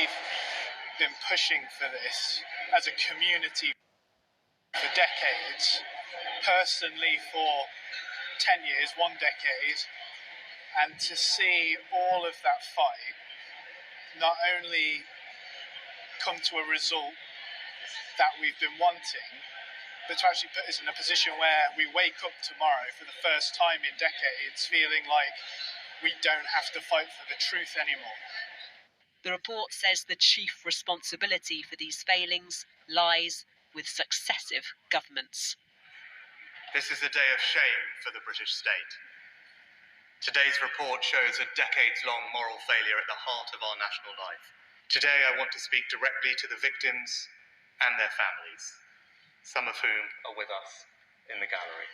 we've been pushing for this as a community for decades, personally for 10 years, 1 decade, and to see all of that fight not only come to a result that we've been wanting, but to actually put us in a position where we wake up tomorrow for the first time in decades feeling like we don't have to fight for the truth anymore. The report says the chief responsibility for these failings lies with successive governments. This is a day of shame for the British state. Today's report shows a decades-long moral failure at the heart of our national life. Today I want to speak directly to the victims and their families, some of whom are with us in the gallery.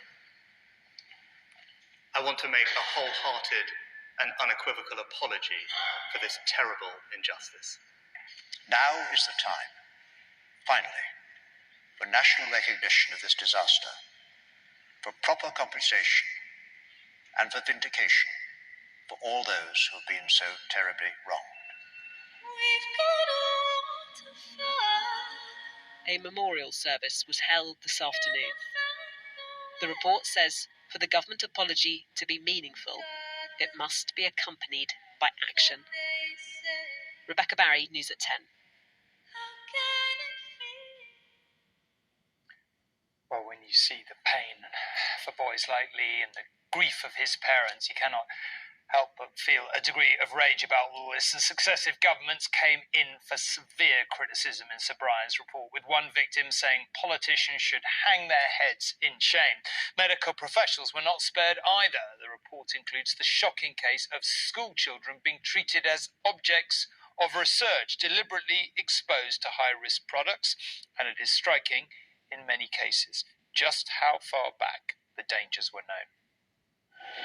I want to make a wholehearted and unequivocal apology for this terrible injustice. Now is the time, finally, for national recognition of this disaster, for proper compensation, and for vindication for all those who have been so terribly wronged. A memorial service was held this afternoon. The report says for the government apology to be meaningful, it must be accompanied by action. Rebecca Barry, News at 10. Well, when you see the pain for boys like Lee and the grief of his parents, you cannot help but feel a degree of rage about all this. The successive governments came in for severe criticism in Sir Brian's report, with one victim saying politicians should hang their heads in shame. Medical professionals were not spared either. The report includes the shocking case of school children being treated as objects of research, deliberately exposed to high-risk products, and it is striking, in many cases, just how far back the dangers were known.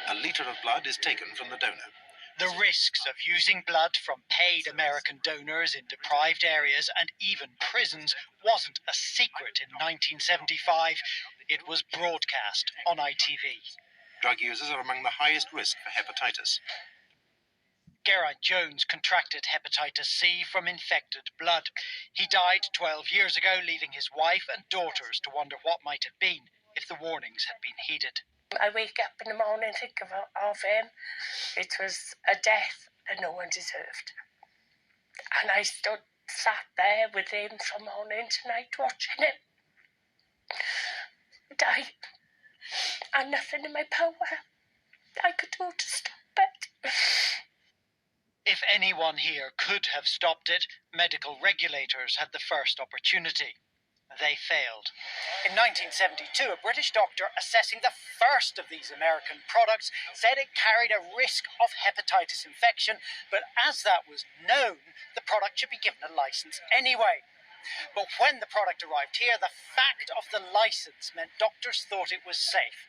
A litre of blood is taken from the donor. The risks of using blood from paid American donors in deprived areas and even prisons wasn't a secret in 1975. It was broadcast on ITV. Drug users are among the highest risk for hepatitis. Geraint Jones contracted hepatitis C from infected blood. He died 12 years ago, leaving his wife and daughters to wonder what might have been if the warnings had been heeded. I wake up in the morning and think of him. It was a death that no one deserved. And I sat there with him from morning to night watching him die. And nothing in my power I could do to stop it. If anyone here could have stopped it, medical regulators had the first opportunity. They failed. In 1972, a British doctor assessing the first of these American products said it carried a risk of hepatitis infection, but as that was known, the product should be given a license anyway. But when the product arrived here, the fact of the license meant doctors thought it was safe.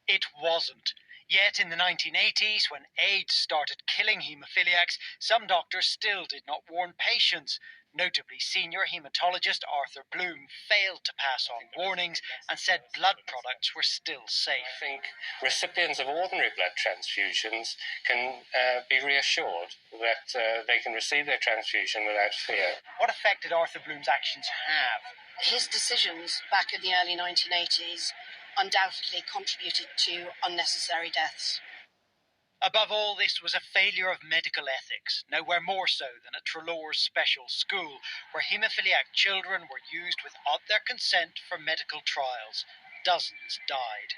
It wasn't. Yet in the 1980s, when AIDS started killing haemophiliacs, some doctors still did not warn patients. Notably, senior haematologist Arthur Bloom failed to pass on warnings and said blood products were still safe. I think recipients of ordinary blood transfusions can be reassured that they can receive their transfusion without fear. What effect did Arthur Bloom's actions have? His decisions back in the early 1980s undoubtedly contributed to unnecessary deaths. Above all, this was a failure of medical ethics, nowhere more so than at Treloar's special school, where haemophiliac children were used without their consent for medical trials. Dozens died.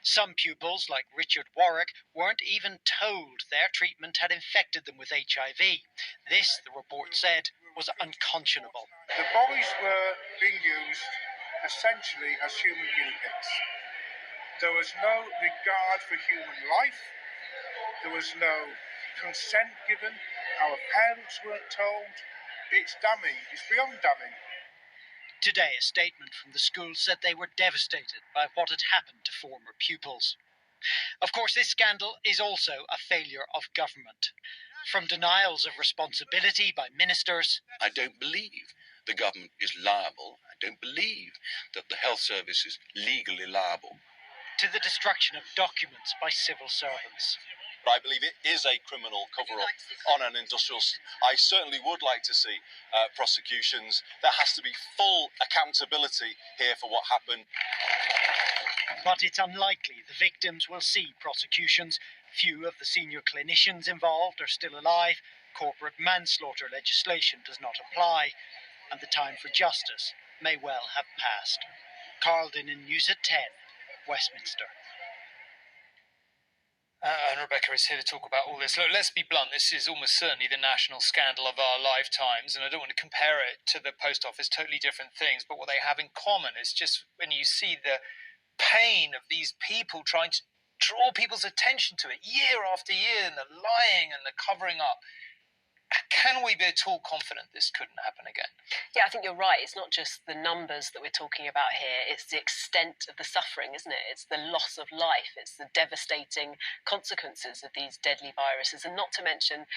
Some pupils, like Richard Warwick, weren't even told their treatment had infected them with HIV. This, the report said, was unconscionable. The boys were being used essentially as human guinea pigs. There was no regard for human life. There was no consent given. Our parents weren't told. It's damning. It's beyond damning. Today, a statement from the school said they were devastated by what had happened to former pupils. Of course, this scandal is also a failure of government. From denials of responsibility by ministers. I don't believe the government is liable. I don't believe that the health service is legally liable. To the destruction of documents by civil servants. But I believe it is a criminal cover-up on an industrial... I certainly would like to see prosecutions. There has to be full accountability here for what happened. But it's unlikely the victims will see prosecutions. Few of the senior clinicians involved are still alive. Corporate manslaughter legislation does not apply, and the time for justice may well have passed. Carl Dinnan, News at 10, Westminster. And Rebecca is here to talk about all this. Look, let's be blunt, this is almost certainly the national scandal of our lifetimes, and I don't want to compare it to the Post Office, totally different things, but what they have in common is just when you see the pain of these people trying to draw people's attention to it year after year, and the lying and the covering up. Can we be at all confident this couldn't happen again? Yeah, I think you're right. It's not just the numbers that we're talking about here. It's the extent of the suffering, isn't it? It's the loss of life. It's the devastating consequences of these deadly viruses. And not to mention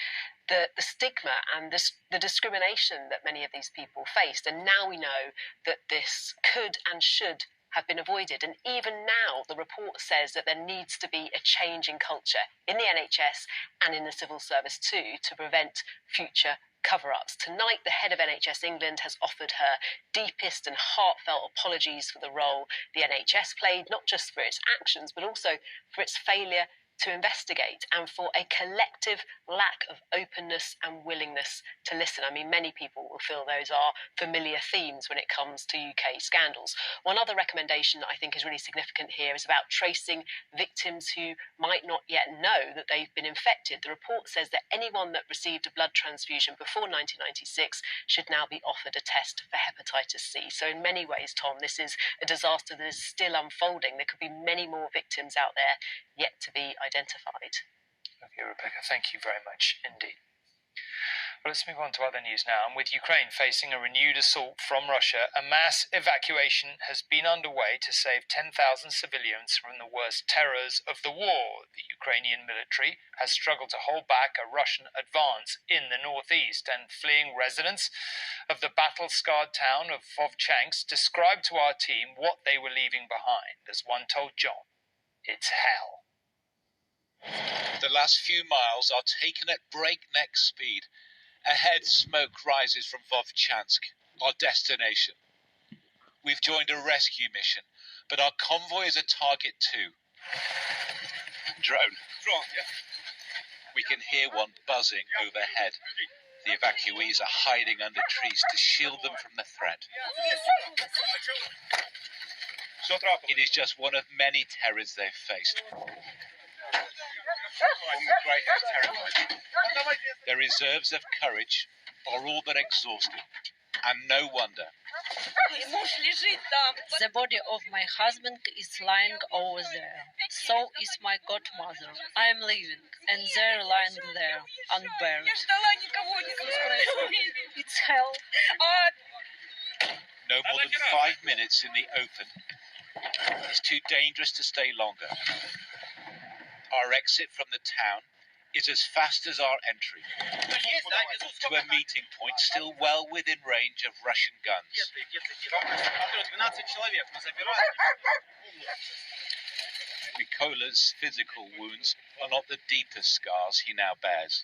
the stigma and the discrimination that many of these people faced. And now we know that this could and should have been avoided. And even now, the report says that there needs to be a change in culture in the NHS and in the civil service too to prevent future cover-ups. Tonight, the head of NHS England has offered her deepest and heartfelt apologies for the role the NHS played, not just for its actions, but also for its failure to investigate and for a collective lack of openness and willingness to listen. I mean, many people will feel those are familiar themes when it comes to UK scandals. One other recommendation that I think is really significant here is about tracing victims who might not yet know that they've been infected. The report says that anyone that received a blood transfusion before 1996 should now be offered a test for hepatitis C. So in many ways, Tom, this is a disaster that is still unfolding. There could be many more victims out there yet to be identified. Okay, Rebecca, thank you very much indeed. Well, let's move on to other news now. And with Ukraine facing a renewed assault from Russia, a mass evacuation has been underway to save 10,000 civilians from the worst terrors of the war. The Ukrainian military has struggled to hold back a Russian advance in the northeast, and fleeing residents of the battle-scarred town of Vovchansk described to our team what they were leaving behind. As one told John, it's hell. The last few miles are taken at breakneck speed. Ahead, smoke rises from Vovchansk, our destination. We've joined a rescue mission, but our convoy is a target too. Drone. We can hear one buzzing overhead. The evacuees are hiding under trees to shield them from the threat. It is just one of many terrors they've faced. Their reserves of courage are all but exhausted, and no wonder. The body of my husband is lying over there. So is my godmother. I am leaving, and they're lying there, unburied. It's hell. No more than 5 minutes in the open. It's too dangerous to stay longer. Our exit from the town is as fast as our entry, to a meeting point still well within range of Russian guns. Mikola's physical wounds are not the deepest scars he now bears.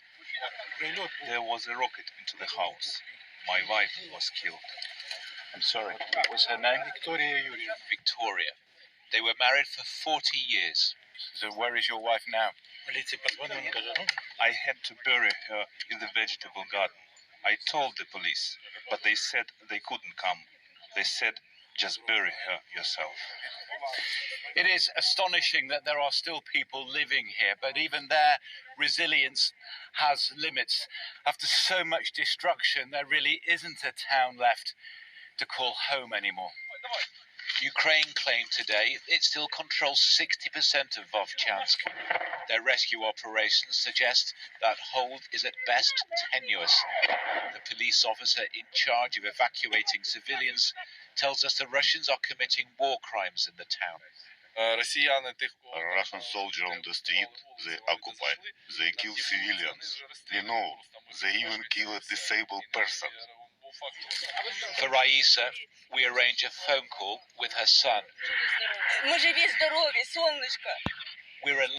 There was a rocket into the house. My wife was killed. I'm sorry, what was her name? Victoria. They were married for 40 years. So where is your wife now? I had to bury her in the vegetable garden. I told the police, but they said they couldn't come. They said, just bury her yourself. It is astonishing that there are still people living here, but even their resilience has limits. After so much destruction, there really isn't a town left to call home anymore. Ukraine claimed today it still controls 60% of Vovchansk. Their rescue operations suggest that hold is at best tenuous. The police officer in charge of evacuating civilians tells us the Russians are committing war crimes in the town. Russian soldiers on the street, they occupy. They kill civilians. You know, they even kill a disabled person. For Raisa, we arrange a phone call with her son. We're